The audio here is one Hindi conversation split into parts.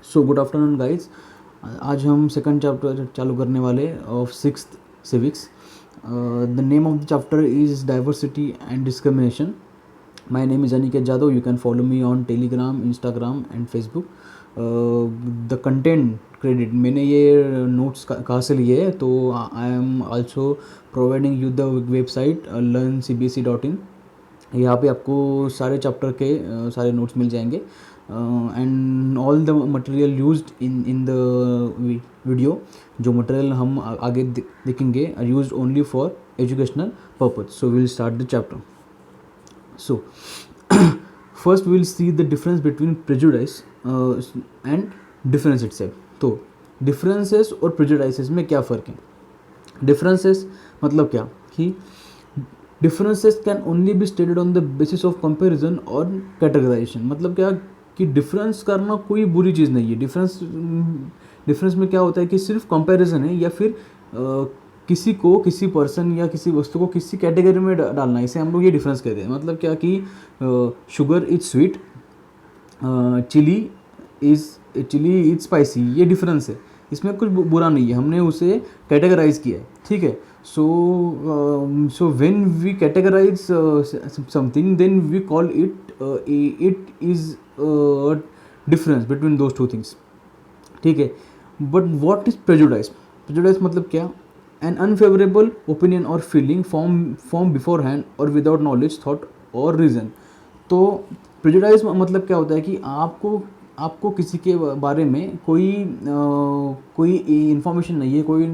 So good afternoon guys. आज हम सेकंड चैप्टर चालू करने वाले of sixth civics. The name of the chapter is diversity and discrimination. My name is Aniket Jadhav. You can follow me on Telegram, Instagram and Facebook. The content credit मैंने ये नोट्स कहाँ से लिए है, तो I am also providing you the website learncbse.in। यहाँ पे आपको सारे चैप्टर के सारे नोट्स मिल जाएंगे and all the material used in the video. जो मटेरियल हम आगे देखेंगे are used only for educational purpose. So will start the chapter. So first will see the difference between prejudice and difference itself. तो डिफरेंसेस और प्रेजुडाइसेस में क्या फ़र्क है? डिफरेंसेस मतलब क्या कि differences can only be stated on the basis of comparison और कैटेगराइजेशन। मतलब क्या कि डिफरेंस करना कोई बुरी चीज़ नहीं है। डिफरेंस में क्या होता है कि सिर्फ कंपैरिजन है, या फिर किसी को, किसी पर्सन या किसी वस्तु को किसी कैटेगरी में डालना, इसे हम लोग ये डिफरेंस कहते हैं। मतलब क्या कि sugar is sweet, chilli is spicy, ये डिफरेंस है। इसमें कुछ बुरा नहीं है, हमने उसे कैटेगराइज किया है, ठीक है। So when we categorize something then we call it is difference between those two things, ठीक है। But what is prejudice? Prejudice मतलब क्या? एन अनफेवरेबल ओपिनियन और फीलिंग फॉर्म बिफोर हैंड और विदाउट नॉलेज, थॉट और रीज़न। तो प्रेजुडाइज मतलब क्या होता है कि आपको किसी के बारे में कोई इन्फॉर्मेशन नहीं है, कोई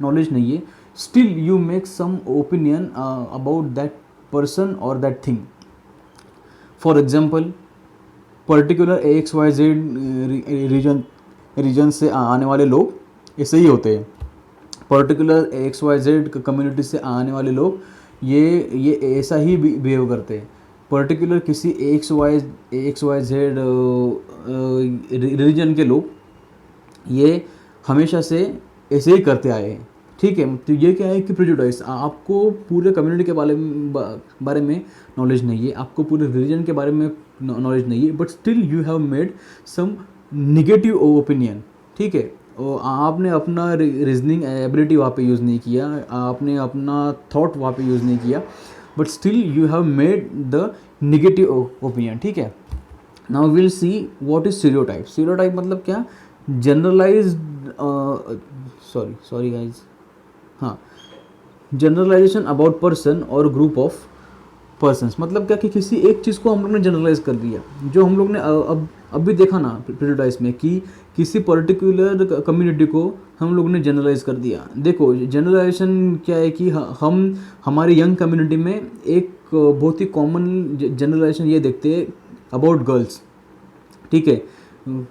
नॉलेज नहीं है, still you make some opinion about that person और that thing. For example, particular XYZ region से आने वाले लोग ऐसे ही होते हैं। पर्टिकुलर XYZ कम्युनिटी से आने वाले लोग ये ऐसा ही बिहेव करते हैं। पर्टिकुलर किसी XYZ रिलीजन के लोग ये हमेशा से ऐसे ही करते आए हैं, ठीक है। तो ये क्या है कि प्रेजुडाइज, आपको पूरे कम्युनिटी के बारे में नॉलेज नहीं है, आपको पूरे रिलीजन के बारे में नॉलेज नहीं है, but still you have made some negative opinion, ठीक है। और आपने अपना रीजनिंग एबिलिटी वहाँ पे यूज़ नहीं किया, आपने अपना थॉट वहाँ पे यूज़ नहीं किया, but still you have made the negative opinion, ठीक है। Now will see what is stereotype. Stereotype मतलब क्या? जनरलाइज्ड, सॉरी गाइज, हाँ, जनरलाइजेशन अबाउट पर्सन और ग्रुप ऑफ पर्सन्स। मतलब क्या कि किसी एक चीज़ को हम लोग ने जनरलाइज कर दिया। जो हम लोग ने अभी देखा ना प्रेजुडाइज में कि किसी पर्टिकुलर कम्युनिटी को हम लोग ने जनरलाइज कर दिया। देखो, जनरलाइजेशन क्या है कि हम हमारे यंग कम्युनिटी में एक बहुत ही कॉमन जनरलाइजेशन ये देखते हैं अबाउट गर्ल्स, ठीक है।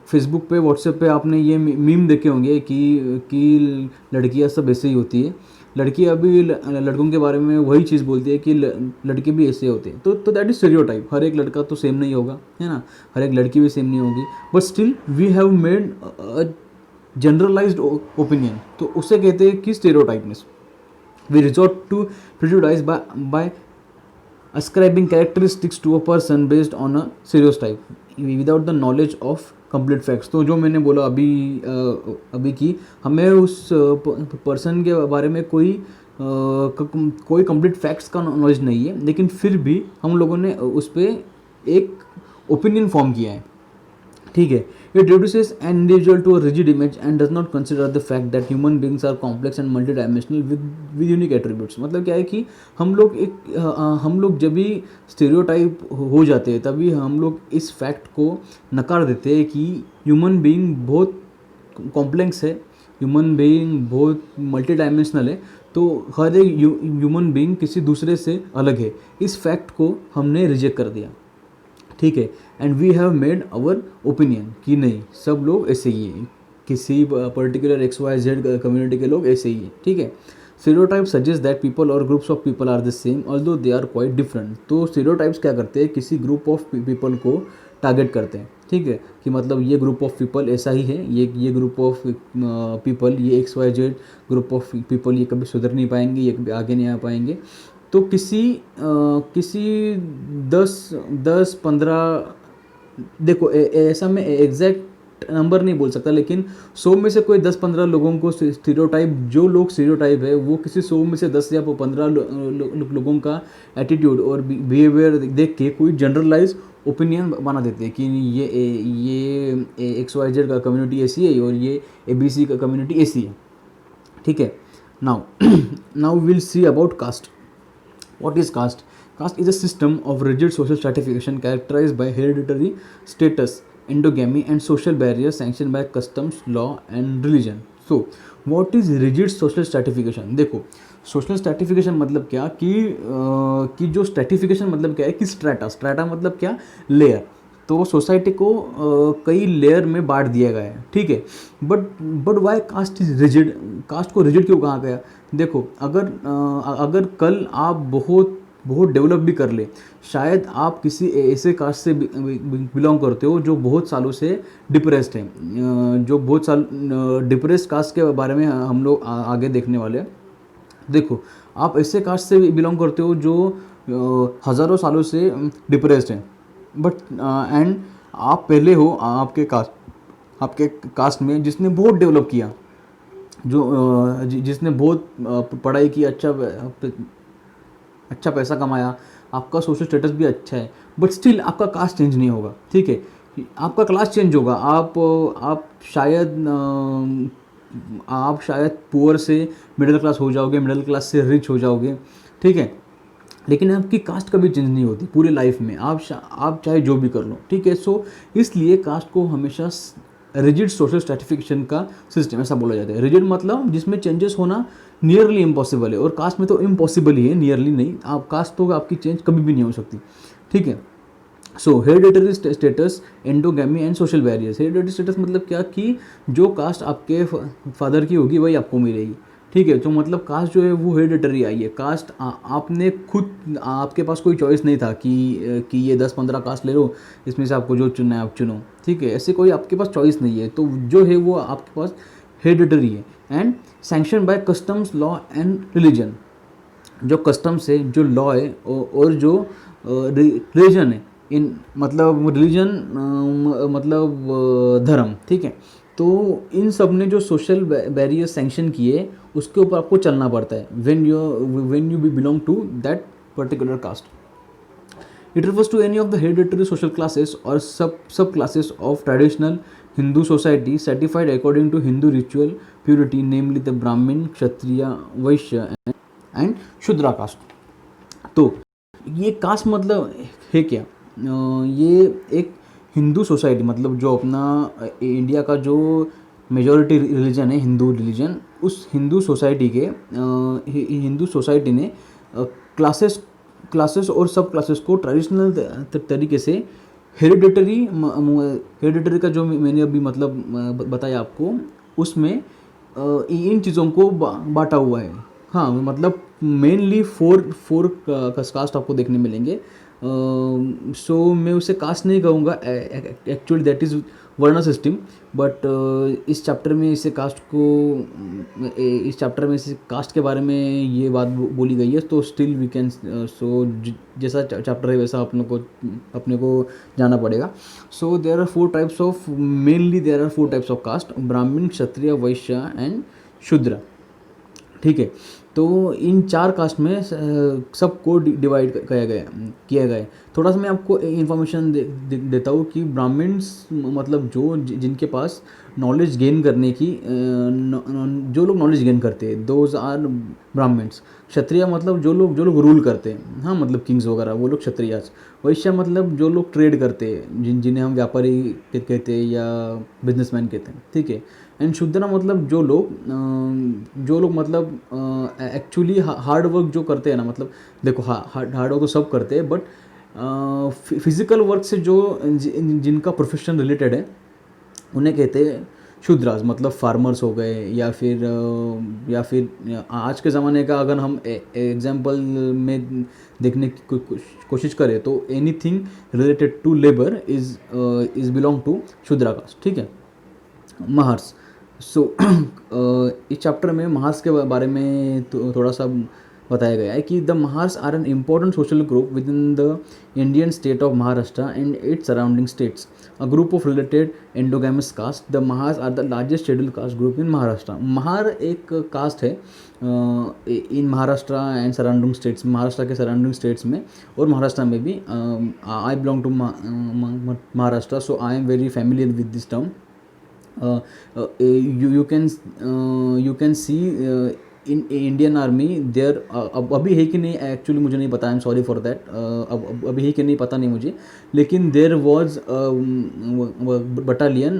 फेसबुक पे, व्हाट्सएप पे आपने ये मीम देखे होंगे कि लड़कियां सब ऐसे ही होती है। लड़की अभी लड़कों के बारे में वही चीज़ बोलती है कि लड़के भी ऐसे होते हैं। तो दैट इज स्टीरियोटाइप। हर एक लड़का तो सेम नहीं होगा, है ना, हर एक लड़की भी सेम नहीं होगी, but still we have made generalized opinion. तो उसे कहते हैं कि stereotypeness. We resort to prejudice by ascribing characteristics to a person based on a stereotype without the knowledge of complete facts। तो जो मैंने बोला अभी कि हमें उस पर्सन के बारे में कोई कंप्लीट फैक्ट्स का नॉलेज नहीं है, लेकिन फिर भी हम लोगों ने उस पर एक ओपिनियन फॉर्म किया है, ठीक है। It reduces an individual to a rigid image and does not consider the fact that human beings are complex and multidimensional with unique attributes। मतलब क्या है कि हम लोग जब भी स्टेरियोटाइप हो जाते हैं तभी हम लोग इस फैक्ट को नकार देते हैं कि ह्यूमन बीइंग बहुत कॉम्प्लेक्स है, ह्यूमन बीइंग बहुत मल्टी डायमेंशनल है। तो हर एक ह्यूमन बीइंग किसी दूसरे से अलग है। इस फैक्ट को हमने रिजेक्ट कर दिया, ठीक है। And we have made our opinion कि नहीं, सब लोग ऐसे ही हैं, किसी पर्टिकुलर XYZ कम्युनिटी के लोग ऐसे ही हैं, ठीक है। स्टीरियोटाइप सजेस्ट दैट पीपल और groups of people are the same although they are quite different. तो स्टीरियोटाइप्स क्या करते हैं? किसी ग्रुप ऑफ पीपल को टारगेट करते हैं, ठीक है, कि मतलब ये ग्रुप ऑफ पीपल ऐसा ही है, ये ग्रुप ऑफ पीपल, ये XYZ ग्रुप ऑफ पीपल ये कभी सुधर नहीं पाएंगे, ये कभी आगे नहीं आ पाएंगे। तो किसी 10-15, देखो ऐसा मैं एग्जैक्ट एग्जैक्ट नंबर नहीं बोल सकता, लेकिन 100 में से कोई 10-15 लोगों को स्टीरियोटाइप, जो लोग स्टीरियोटाइप है वो किसी 100 में से 10 या 15 लोगों का एटीट्यूड और बिहेवियर देख के कोई जनरलाइज ओपिनियन बना देते हैं कि ये XYZ का कम्युनिटी ऐसी है और ये ABC का कम्युनिटी ऐसी है, ठीक है। Now will see about cast. What is caste? Caste is a system of rigid social stratification characterized by hereditary status, endogamy, and social barriers sanctioned by customs, law, and religion. So, what is rigid social stratification? देखो, social stratification मतलब क्या कि जो stratification मतलब क्या है कि strata मतलब क्या, लेयर. तो सोसाइटी को कई लेयर में बांट दिया गया है, ठीक है। But why caste is rigid, caste को रिजिड क्यों कहा गया? देखो, अगर कल आप बहुत डेवलप भी कर ले, शायद आप किसी ऐसे कास्ट से बिलोंग करते हो जो बहुत सालों से डिप्रेस्ड है, जो बहुत साल डिप्रेस्ड कास्ट के बारे में हम लोग आगे देखने वाले हैं। देखो, आप ऐसे कास्ट से बिलोंग करते हो जो हज़ारों सालों से डिप्रेस्ड है, बट एंड आप पहले हो आपके कास्ट में जिसने बहुत डेवलप किया, जिसने बहुत पढ़ाई की, अच्छा पैसा कमाया, आपका सोशल स्टेटस भी अच्छा है, बट स्टिल आपका कास्ट चेंज नहीं होगा, ठीक है। आपका क्लास चेंज होगा, आप शायद पुअर से मिडिल क्लास हो जाओगे, मिडिल क्लास से रिच हो जाओगे, ठीक है, लेकिन आपकी कास्ट कभी चेंज नहीं होती पूरी लाइफ में, आप चाहे जो भी कर लो, ठीक है। सो इसलिए कास्ट को हमेशा रिजिड सोशल स्ट्रैटिफिकेशन का सिस्टम ऐसा बोला जाता है। रिजिड मतलब जिसमें चेंजेस होना नियरली इम्पॉसिबल है, और कास्ट में तो इम्पॉसिबल ही है, नियरली नहीं। आप कास्ट तो आपकी चेंज कभी भी नहीं हो सकती, ठीक है। So hereditary status, endogamy and social barriers. Hereditary status मतलब क्या कि जो कास्ट आपके फादर की होगी वही आपको मिलेगी, ठीक है। तो मतलब कास्ट जो है वो हेरिडिटरी आई है। कास्ट आपने खुद, आपके पास कोई चॉइस नहीं था कि ये 10-15 कास्ट ले लो, इसमें से आपको जो चुनना है आप चुनो, ठीक है। ऐसे कोई आपके पास चॉइस नहीं है, तो जो है वो आपके पास हेरिडिटरी है। And sanction bye customs, law and religion. जो कस्टम्स है, जो लॉ है और जो रिलीजन है, इन मतलब रिलीजन मतलब धर्म, ठीक है। तो इन सब ने जो सोशल बैरियर सैंक्शन किए उसके ऊपर आपको चलना पड़ता है when you be belong to that particular caste. It refers to any of the hereditary social classes or subclasses of traditional Hindu society certified according to Hindu ritual purity, namely the Brahmin, Kshatriya, Vaishya and Shudra caste. तो ये कास्ट मतलब है क्या? ये एक हिंदू सोसाइटी, मतलब जो अपना इंडिया का जो मेजॉरिटी रिलीजन है, हिंदू रिलीजन, उस हिंदू सोसाइटी ने क्लासेस और सब क्लासेस को ट्रेडिशनल तरीके से हेरिडिटरी का जो मैंने अभी मतलब बताया आपको, उसमें इन चीज़ों को बांटा हुआ है. हाँ, मतलब मेनली फोर कास्ट आपको देखने मिलेंगे. सो मैं उसे कास्ट नहीं कहूँगा, एक्चुअली दैट इज़ वर्ण सिस्टम, बट इस चैप्टर में इस कास्ट के बारे में ये बात बोली गई है. तो स्टिल वी कैन, सो जैसा चैप्टर है वैसा अपने को जाना पड़ेगा. So there are four types of caste: Brahmin, Kshatriya, Vysya and शूद्र. ठीक है, तो इन 4 कास्ट में सबको डिवाइड किया गया है. थोड़ा सा मैं आपको इन्फॉर्मेशन देता हूँ कि ब्राह्मण्स मतलब जिनके पास नॉलेज गेन करने की, जो लोग नॉलेज गेन करते हैं, दोज आर ब्राह्मण्स. क्षत्रिय मतलब जो लोग रूल करते हैं, हाँ, मतलब किंग्स वगैरह, वो लोग क्षत्रियाज. वैश्य मतलब जो लोग ट्रेड करते हैं, जिन्हें हम व्यापारी कहते हैं या बिजनेसमैन कहते हैं. ठीक है. एंड शूद्र मतलब जो लोग मतलब एक्चुअली हार्ड वर्क जो करते हैं ना, मतलब देखो हार्ड वर्क तो सब करते हैं, बट फिजिकल वर्क से जिनका प्रोफेशन रिलेटेड है उन्हें कहते हैं शूद्रास. मतलब फार्मर्स हो गए, या फिर आज के ज़माने का अगर हम एग्जांपल में देखने की कोशिश करें तो anything related to labour is belong to Shudra caste. ठीक है. महार्स. सो इस चैप्टर में महार्स के बारे में थोड़ा सा बताया गया है कि the Mahars are an important social group within the Indian state of Maharashtra and its surrounding states, a group of related endogamous caste, the Mahars are the largest scheduled caste group in Maharashtra. Mahar एक कास्ट है in Maharashtra and surrounding states, Maharashtra के सराउंडिंग स्टेट्स में और महाराष्ट्र में भी। I belong to Maharashtra, so I am very familiar with this term. you can see in Indian army there, अब अभी है कि नहीं एक्चुअली मुझे नहीं पता, I am sorry for that, अब अभी है कि नहीं पता नहीं मुझे, लेकिन there was battalion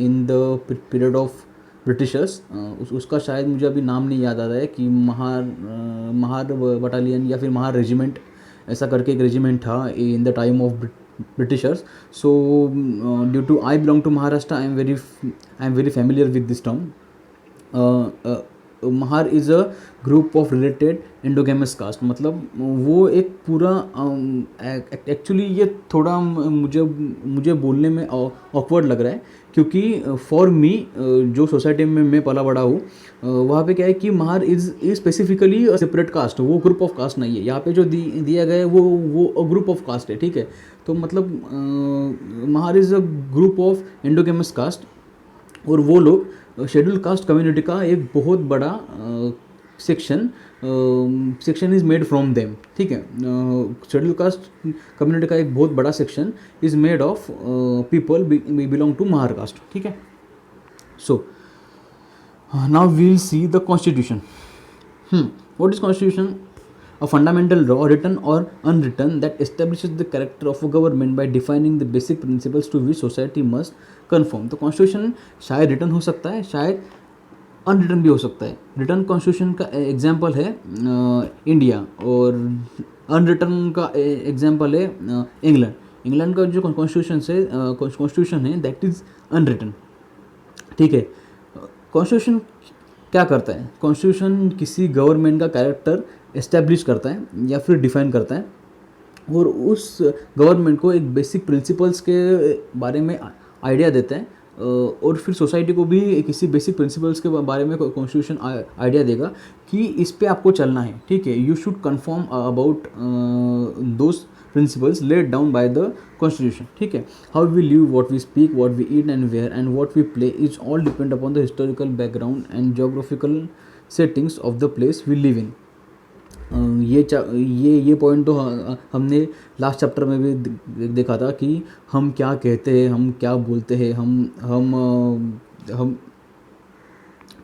in the period of Britishers, उसका शायद मुझे अभी नाम नहीं याद आ रहा है कि महार बटालियन या फिर महार रेजिमेंट, ऐसा करके एक रेजिमेंट था in the time of Britishers. So due to I belong to Maharashtra, I am very familiar with this term. Mahar is a group of related endogamous caste, मतलब वो एक पूरा एक्चुअली ये थोड़ा मुझे बोलने में ऑकवर्ड लग रहा है, क्योंकि फॉर मी जो सोसाइटी में मैं पला बड़ा हूँ वहाँ पे क्या है कि Mahar is specifically separate caste, वो ग्रुप ऑफ कास्ट नहीं है। यहाँ पे जो दिया गया है वो ग्रुप ऑफ कास्ट है, ठीक है। तो मतलब Mahar is a group of endogamous caste, और वो लोग शेड्यूल कास्ट कम्युनिटी का एक बहुत बड़ा section is made from them, ठीक है। शेड्यूल कास्ट कम्युनिटी का एक बहुत बड़ा section is made of people belong to Mahar caste, ठीक है। So now we will see the constitution. What is constitution? A fundamental law, written or unwritten, that establishes the character of a government by defining the basic principles to which society must conform. तो कॉन्स्टिट्यूशन शायद रिटर्न हो सकता है, शायद अनरिटन भी हो सकता है। रिटर्न कॉन्स्टिट्यूशन का एग्जाम्पल है इंडिया, और अनरिटन का एग्जाम्पल है इंग्लैंड। इंग्लैंड का जो कॉन्स्टिट्यूशन है दैट इज़ अनरिटन, ठीक है। कॉन्स्टिट्यूशन क्या करता है? कॉन्स्टिट्यूशन किसी गवर्नमेंट का कैरेक्टर एस्टेब्लिश करता है या फिर डिफाइन करता है, और उस गवर्नमेंट को एक बेसिक प्रिंसिपल्स के बारे में आइडिया देता है, और फिर सोसाइटी को भी किसी बेसिक प्रिंसिपल्स के बारे में कॉन्स्टिट्यूशन आइडिया देगा कि इस पे आपको चलना है, ठीक है। You should confirm about those principles laid down by the constitution, ठीक है। How we live, what we speak, what we eat and where and what we play is all depend upon the historical background and geographical settings of the place we live in. ये पॉइंट तो हमने लास्ट चैप्टर में भी देखा था कि हम क्या कहते हैं, हम क्या बोलते हैं, हम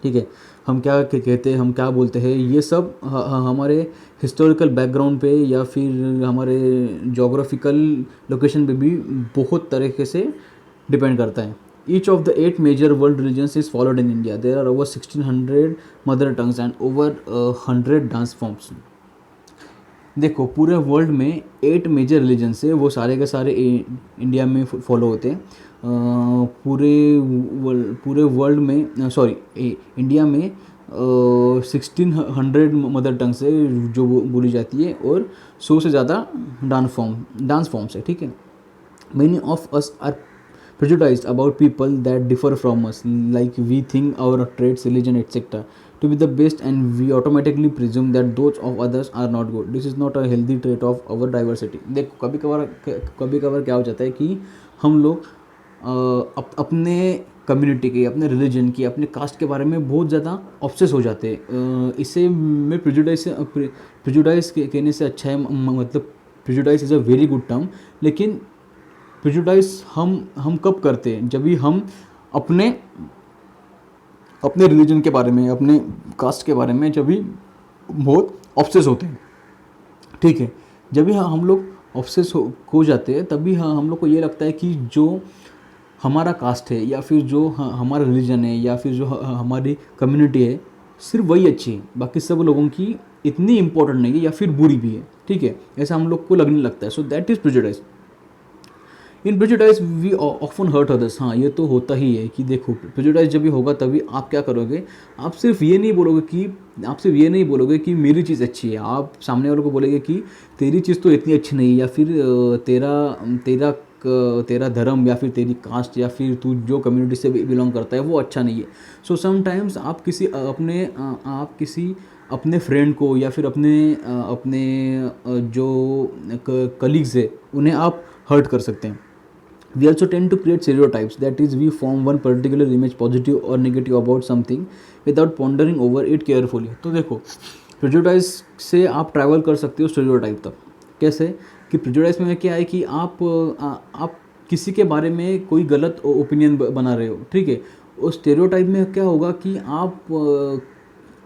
ठीक है, हम क्या कहते हैं, हम क्या बोलते हैं, ये सब हमारे हिस्टोरिकल बैकग्राउंड पे या फिर हमारे जोग्राफिकल लोकेशन पे भी बहुत तरीके से डिपेंड करता है। Each of the 8 major world religions is followed in India. There are over 1600 mother tongues and over 100 dance forms. देखो पूरे वर्ल्ड में 8 मेजर रिलीजन्स है, वो सारे के सारे इंडिया में फॉलो होते हैं। पूरे वर्ल्ड में इंडिया में 1600 मदर टंग्स है जो बोली जाती है, और 100 से ज़्यादा डांस फॉर्म्स है, ठीक है। Many of us are prejudiced about people that differ from us, like we think our traits, religion, etc. to be the best, and we automatically presume that those of others are not good. This is not a healthy trait of our diversity. देखो कभी कभार क्या हो जाता है कि हम लोग अपने कम्युनिटी के, अपने रिलीजन की, अपने कास्ट के बारे में बहुत ज़्यादा ऑब्सेस हो जाते हैं। इसे मैं प्रिजुडाइज कहने से अच्छा है, मतलब prejudice is a very good term, लेकिन प्रिजुडाइज हम कब करते हैं? जब भी हम अपने रिलीजन के बारे में, अपने कास्ट के बारे में जब भी बहुत ऑब्सेस होते हैं, ठीक है। जब भी हम लोग ऑब्सेस हो जाते हैं तभी हम लोग को ये लगता है कि जो हमारा कास्ट है या फिर जो हमारा रिलीजन है या फिर जो हमारी कम्युनिटी है, सिर्फ वही अच्छी है, बाकी सब लोगों की इतनी इम्पोर्टेंट नहीं है या फिर बुरी भी है, ठीक है। ऐसा हम लोग को लगने लगता है। So that is prejudice. In prejudice we often hurt others. हाँ, ये तो होता ही है कि देखो प्रेजुडाइज जब भी होगा तभी आप क्या करोगे, आप सिर्फ ये नहीं बोलोगे कि मेरी चीज़ अच्छी है, आप सामने वालों को बोलोगे कि तेरी चीज़ तो इतनी अच्छी नहीं, या फिर तेरा तेरा धर्म या फिर तेरी कास्ट या फिर तू जो कम्युनिटी से बिलोंग करता है वो अच्छा नहीं है. सो समटाइम्स आप किसी अपने फ्रेंड को या फिर अपने जो कलीग्स है उन्हें आप हर्ट कर सकते हैं. We also tend to create stereotypes, that is, we form one particular image, positive or negative, about something without pondering over it carefully. तो देखो, प्रेजुडाइज से आप ट्रैवल कर सकते हो स्टेरियोटाइप तक. कैसे कि प्रेजुडाइज में क्या है कि आप किसी के बारे में कोई गलत ओपिनियन बना रहे हो, ठीक है. और स्टेरियोटाइप में क्या होगा कि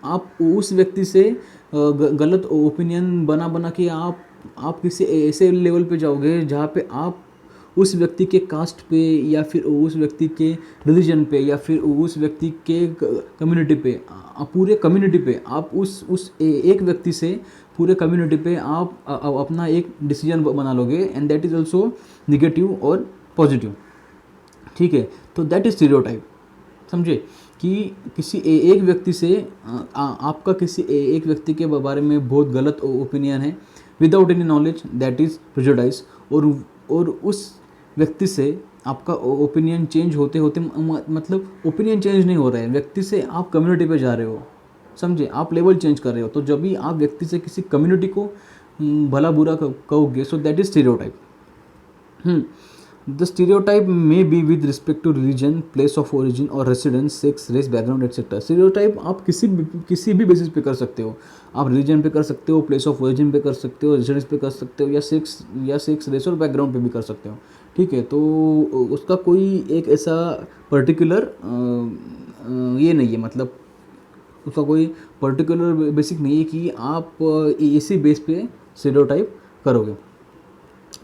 आप उस व्यक्ति से गलत ओपिनियन बना के आप किसी ऐसे लेवल पे जाओगे जहाँ पे आप उस व्यक्ति के कास्ट पे या फिर उस व्यक्ति के रिलीजन पे या फिर उस व्यक्ति के कम्युनिटी पे, पूरे कम्युनिटी पे आप उस एक व्यक्ति से पूरे कम्युनिटी पे आप अपना एक डिसीजन बना लोगे, and that is also negative और पॉजिटिव, ठीक है. तो दैट इज़ स्टीरियोटाइप. समझे कि किसी एक व्यक्ति से आपका किसी एक व्यक्ति के बारे में बहुत गलत ओपिनियन है without any knowledge, that is prejudice. और उस व्यक्ति से आपका ओपिनियन चेंज होते होते, मतलब ओपिनियन चेंज नहीं हो रहा है, व्यक्ति से आप कम्युनिटी पे जा रहे हो. समझे, आप लेवल चेंज कर रहे हो. तो जब भी आप व्यक्ति से किसी कम्युनिटी को भला बुरा कहोगे, so that is stereotype. The stereotype may be with respect to religion, place of origin or residence, sex, race, background, etc. Stereotype आप किसी भी बेसिस पे कर सकते हो. आप रिलीजन पे कर सकते हो, प्लेस ऑफ ओरिजिन पे कर सकते हो, रेजिडेंस पे कर सकते हो, या सेक्स रेस और बैकग्राउंड पे भी कर सकते हो, ठीक है. तो उसका कोई एक ऐसा पर्टिकुलर ये नहीं है, मतलब उसका कोई पर्टिकुलर बेसिक नहीं है कि आप इसी बेस पे स्टीरियोटाइप करोगे.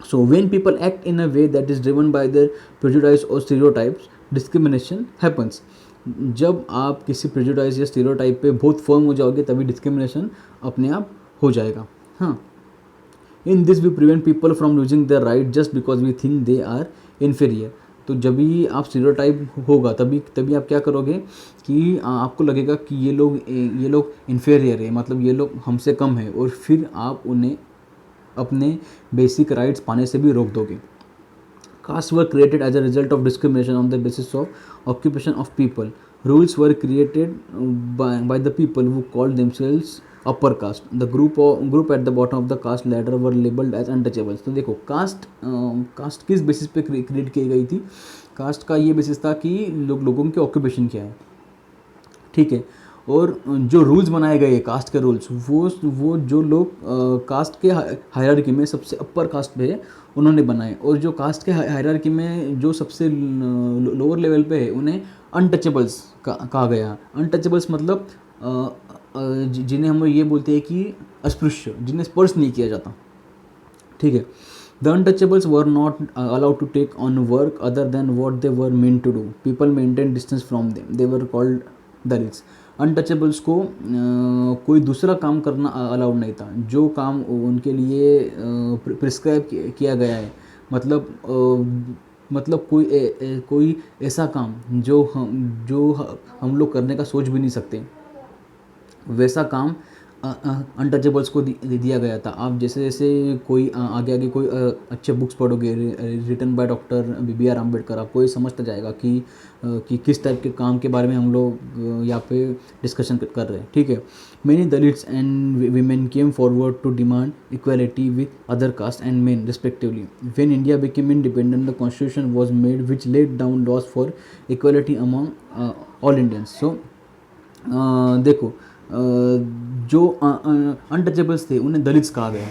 So when people act in a way that is driven by their prejudice or stereotypes, discrimination happens. जब आप किसी prejudice या stereotype पे बहुत firm हो जाओगे तभी discrimination अपने आप हो जाएगा. हाँ, in this we prevent people from losing their right just because we think they are inferior. तो जब भी आप stereotype होगा तभी आप क्या करोगे कि आपको लगेगा कि ये लोग inferior है, मतलब ये लोग हमसे कम है, और फिर आप उन्हें अपने बेसिक राइट्स पाने से भी रोक दोगे. Caste were created as a result of discrimination on the basis of occupation of people. Rules were created by the people who called themselves upper caste. The group at the bottom of the caste ladder were labelled as untouchables. तो देखो, कास्ट किस बेसिस पे क्रिएट की गई थी. कास्ट का ये बेसिस था कि लोगों के ऑक्यूपेशन क्या है, ठीक है. और जो रूल्स बनाए गए कास्ट के रूल्स, वो जो लोग कास्ट के हायरार्की में सबसे अपर कास्ट पे है उन्होंने बनाए, और जो कास्ट के हायरार्की में जो सबसे लोअर लेवल पे है उन्हें अनटचेबल्स कहा गया. अनटचेबल्स मतलब जिन्हें हम ये बोलते हैं कि अस्पृश्य, जिन्हें स्पर्श नहीं किया जाता, ठीक है. The untouchables were not allowed to take on work other than what they were meant to do. People maintain distance from them. They were called Dalits. Untouchables को कोई दूसरा काम करना अलाउड नहीं था, जो काम उनके लिए प्रिस्क्राइब किया गया है. मतलब कोई ऐसा काम जो हम लोग करने का सोच भी नहीं सकते, वैसा काम अनटचेबल्स को दिया गया था. आप जैसे कोई आगे कोई अच्छे बुक्स पढ़ोगे written by doctor BR Ambedkar, आपको ये समझता जाएगा कि किस टाइप के काम के बारे में हम लोग यहाँ पे डिस्कशन कर रहे हैं, ठीक है. Many Dalits and women came forward to demand equality with other caste and men respectively. When India became independent the constitution was made which laid down laws for equality among all Indians. So देखो, जो अनटचेबल्स थे उन्हें दलित्स कहा गया.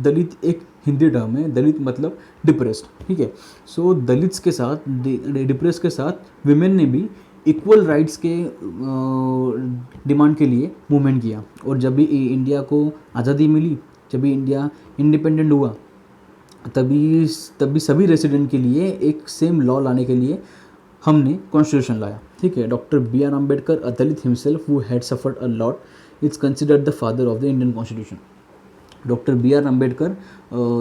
दलित एक हिंदी टर्म है. दलित मतलब डिप्रेस्ड, ठीक है. सो दलित्स के साथ, डिप्रेस के साथ विमेन ने भी इक्वल राइट्स के डिमांड के लिए मूवमेंट किया. और जब भी इंडिया को आज़ादी मिली, जब भी इंडिया इंडिपेंडेंट हुआ, तभी सभी रेसिडेंट के लिए एक सेम लॉ लाने के लिए हमने कॉन्स्टिट्यूशन लाया, ठीक है. Doctor BR Ambedkar, a Dalit himself who had suffered a lot, it's considered the father of the Indian constitution. Doctor BR Ambedkar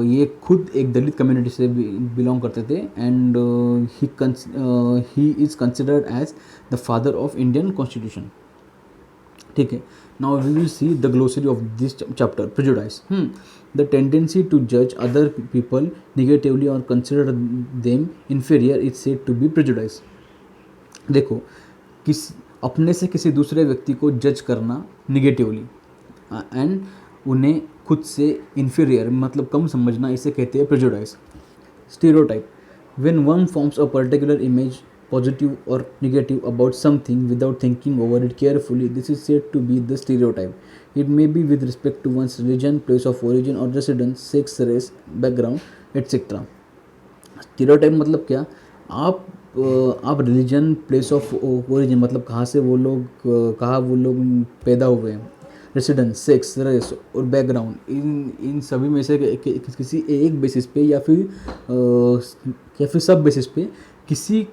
ये खुद एक दलित कम्युनिटी से बिलोंग करते थे, and he is considered as the father of Indian constitution, ठीक है. Now we will see the glossary of this chapter, prejudice. The tendency to जज अदर पीपल निगेटिवली और consider them inferior is said to be prejudice. देखो, किस अपने से किसी दूसरे व्यक्ति को जज करना निगेटिवली एंड उन्हें खुद से इन्फीरियर मतलब कम समझना, इसे कहते हैं prejudice. Stereotype, when one forms a particular image, positive or negative, about something without thinking over it carefully, this is said to be the stereotype. It may be with respect to one's religion, place of origin or residence, sex, race, background, etc. Stereotype मतलब क्या? आप रिलीजन, प्लेस ऑफ ओरिजिन मतलब कहाँ वो लोग पैदा हुए हैं, रेसिडेंस, सेक्स, रेस और बैकग्राउंड, इन सभी में से किसी एक बेसिस पे या फिर सब बेसिस पे किसी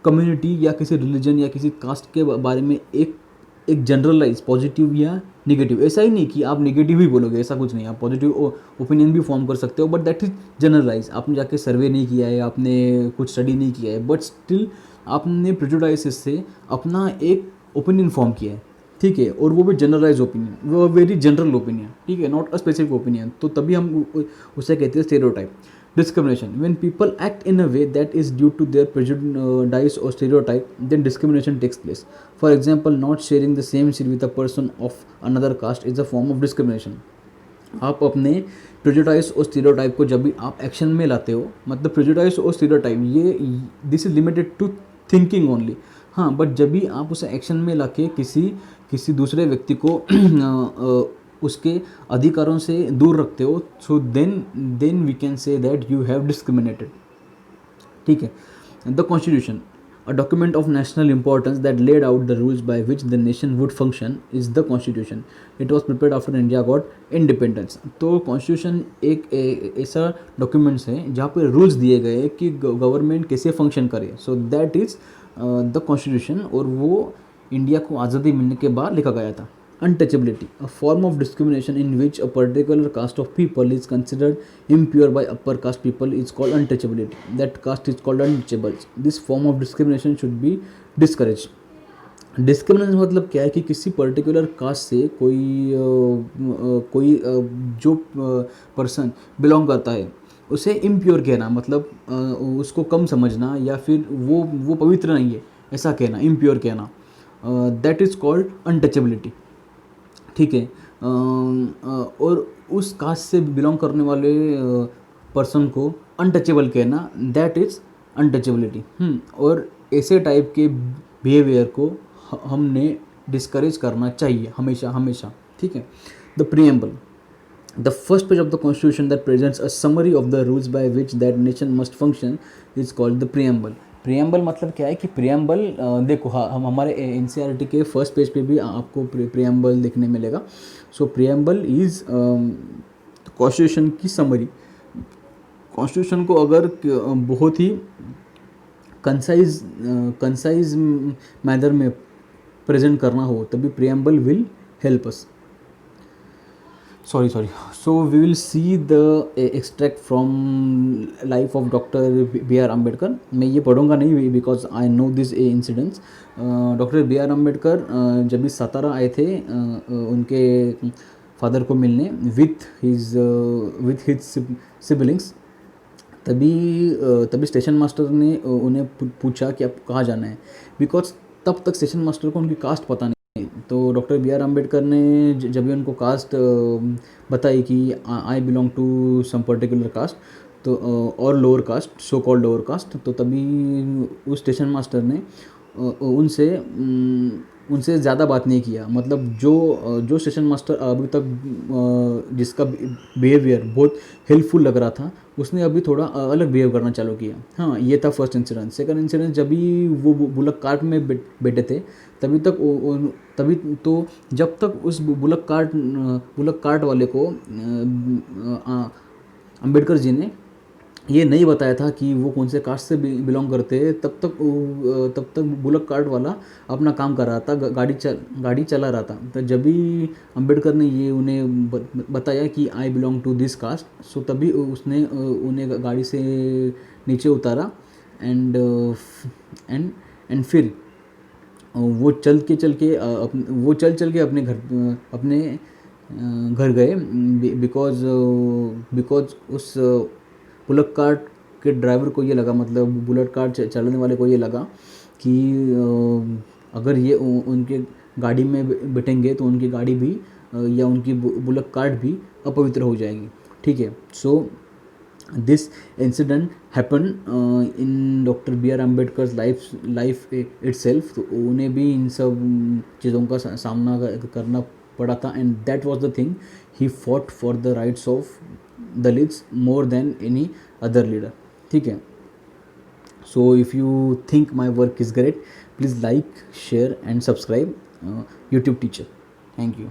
कम्युनिटी या किसी रिलीजन या किसी कास्ट के बारे में एक जनरलाइज पॉजिटिव या निगेटिव, ऐसा ही नहीं कि आप निगेटिव ही बोलोगे, ऐसा कुछ नहीं, आप पॉजिटिव ओपिनियन भी फॉर्म कर सकते हो, बट दैट इज जनरलाइज। आपने जाके सर्वे नहीं किया है, आपने कुछ स्टडी नहीं किया है, बट स्टिल आपने प्रेजुडाइसिस से अपना एक ओपिनियन फॉर्म किया है, ठीक है, और वो भी जनरलाइज ओपिनियन, वो वेरी जनरल ओपिनियन, ठीक है, नॉट अ स्पेसिफिक ओपिनियन, तो तभी हम उसे कहते हैं stereotype. Discrimination, when people act in a way that is due to their prejudice or stereotype, then discrimination takes place. For example, not sharing the same seat with a person of another caste is a form of discrimination. आप अपने प्रेजुडाइस और स्टीरियोटाइप को जब भी आप एक्शन में लाते हो, मतलब प्रेजुडाइस और स्टीरियोटाइप ये this is limited to thinking only, हाँ, बट जब भी आप उसे एक्शन में लाके किसी दूसरे व्यक्ति को उसके अधिकारों से दूर रखते हो, so then we can say that you have discriminated, ठीक है। The constitution, a document of national importance that laid out the rules by which the nation would function, is the constitution. It was prepared after India got independence. तो कॉन्स्टिट्यूशन एक ऐसा डॉक्यूमेंट्स है जहाँ पे रूल्स दिए गए कि गवर्नमेंट कैसे फंक्शन करे, सो दैट इज़ द कॉन्स्टिट्यूशन, और वो इंडिया को आज़ादी मिलने के बाद लिखा गया था। Untouchability, a form of discrimination in which a particular caste of people is considered impure by upper caste people, is called untouchability. That caste is called untouchables. This form of discrimination should be discouraged. Discrimination मतलब क्या है कि किसी पर्टिकुलर कास्ट से कोई जो पर्सन बिलोंग करता है उसे इम्प्योर कहना, मतलब उसको कम समझना या फिर वो पवित्र नहीं है ऐसा कहना, इम्प्योर कहना, दैट इज़ कॉल्ड अनटचेबिलिटी, ठीक है। और उस कास्ट से बिलोंग करने वाले पर्सन को अनटचेबल कहना, दैट इज़ अनटचेबिलिटी। और ऐसे टाइप के बिहेवियर को हमने डिस्करेज करना चाहिए हमेशा, ठीक है। The preamble, the first page of the constitution that presents a summary of the rules by which that nation must function is called the preamble. Preamble मतलब क्या है कि प्रीएम्बल, देखो, हाँ, हम हमारे एनसीईआरटी के फर्स्ट पेज पे भी आपको प्रीएम्बल देखने मिलेगा। सो प्रीएम्बल इज़ कॉन्स्टिट्यूशन की समरी। कॉन्स्टिट्यूशन को अगर बहुत ही कंसाइज मैनर में प्रेजेंट करना हो तभी preamble will help us. sorry so we will see the extract from life of Dr. B.R. Ambedkar. मैं ये पढ़ूंगा नहीं because I know this incidents. Doctor B R Ambedkar जब भी सातारा आए थे उनके फादर को मिलने विथ हिज सिबलिंग्स, तभी स्टेशन मास्टर ने उन्हें पूछा कि आप कहाँ जाना है, बिकॉज तब तक स्टेशन मास्टर को उनकी कास्ट पता नहीं। तो डॉक्टर बी आर अम्बेडकर ने जब भी उनको कास्ट बताई कि I belong to some particular caste, तो और lower caste, so called lower caste, तो तभी उस स्टेशन मास्टर ने उनसे ज़्यादा बात नहीं किया। मतलब जो स्टेशन मास्टर अभी तक जिसका बिहेवियर बहुत हेल्पफुल लग रहा था, उसने अभी थोड़ा अलग बिहेव करना चालू किया। हाँ, ये था फर्स्ट इंसिडेंट। सेकंड इंसिडेंट, जब भी वो बुलक कार्ट में बैठे थे तभी तो जब तक उस बुलक कार्ट वाले को अम्बेडकर जी ने ये नहीं बताया था कि वो कौन से कास्ट से बिलोंग करते हैं, तब तक बुलक कार्ट वाला अपना काम कर रहा था, गाड़ी चला रहा था। तो जब भी अम्बेडकर ने ये उन्हें बताया कि I belong to this caste, so तभी उसने उन्हें गाड़ी से नीचे उतारा एंड फिर वो चल के अपने घर गए, बिकॉज उस बुलेट कार्ट के ड्राइवर को ये लगा, मतलब बुलेट कार्ट चलाने वाले को ये लगा कि अगर ये उनके गाड़ी में बैठेंगे तो उनकी गाड़ी भी या उनकी बुलेट कार्ट भी अपवित्र हो जाएगी, ठीक है। So this incident happen in doctor B R Ambedkar life itself. तो उन्हें भी इन सब चीज़ों का सामना करना पड़ा था, and that was the thing, he fought for the rights of Dalits more than any other leader, ठीक है। So if you think my work is great, please like, share and subscribe YouTube teacher. Thank you.